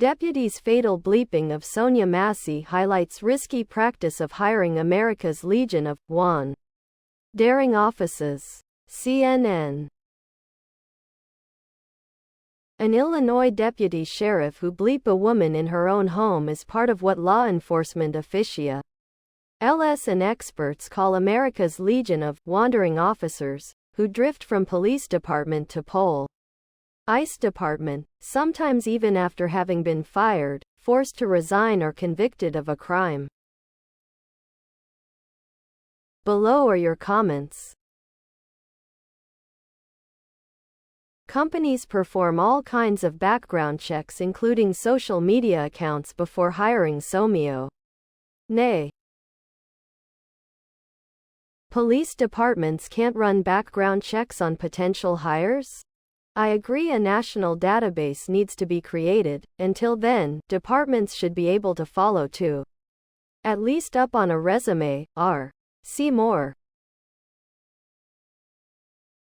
Deputy's fatal bleeping of Sonya Massey highlights risky practice of hiring America's Legion of daring officers. CNN. An Illinois deputy sheriff who bleeped a woman in her own home is part of what law enforcement officials and experts call America's Legion of wandering officers, who drift from police department to ICE department, sometimes even after having been fired, forced to resign or convicted of a crime. Below are your comments. Companies perform all kinds of background checks including social media accounts before hiring Sonya Massey. Police departments can't run background checks on potential hires? I agree a national database needs to be created. Until then, departments should be able to follow too. At least up on a resume, See more.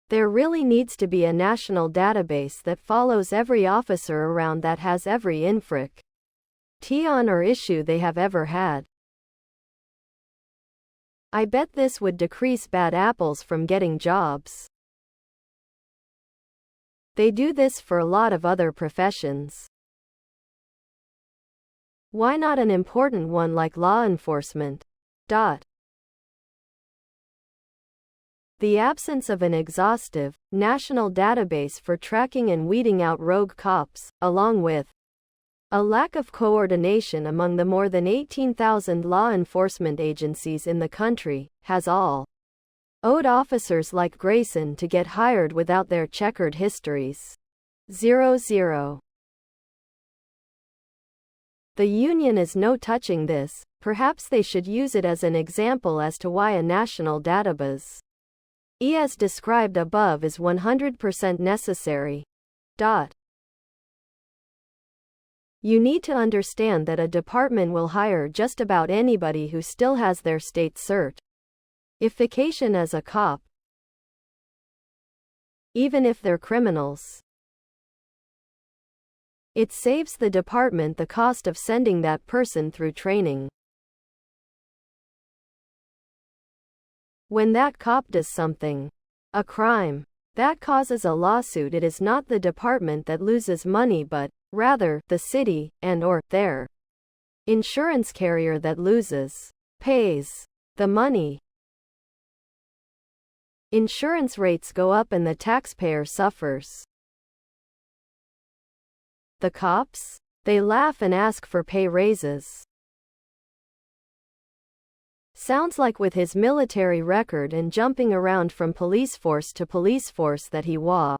There really needs to be a national database that follows every officer around that has every infraction or issue they have ever had. I bet this would decrease bad apples from getting jobs. They do this for a lot of other professions. Why not an important one like law enforcement? The absence of an exhaustive, national database for tracking and weeding out rogue cops, along with a lack of coordination among the more than 18,000 law enforcement agencies in the country, has allowed officers like Grayson to get hired without their checkered histories. 00. The union is no touching this. Perhaps they should use it as an example as to why a national database as described above is 100% necessary. You need to understand that a department will hire just about anybody who still has their state certification as a cop, even if they're criminals. It saves the department the cost of sending that person through training. When that cop does something, a crime, that causes a lawsuit, it is not the department that loses money but, rather, the city, and/or their insurance carrier that pays the money. Insurance rates go up and the taxpayer suffers. The cops? They laugh and ask for pay raises. Sounds like with his military record and jumping around from police force to police force that he was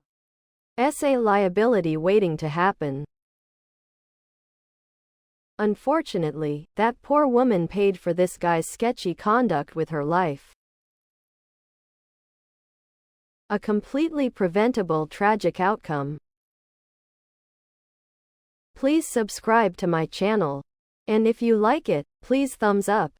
a liability waiting to happen. Unfortunately, that poor woman paid for this guy's sketchy conduct with her life. A completely preventable tragic outcome. Please subscribe to my channel. And if you like it, please thumbs up.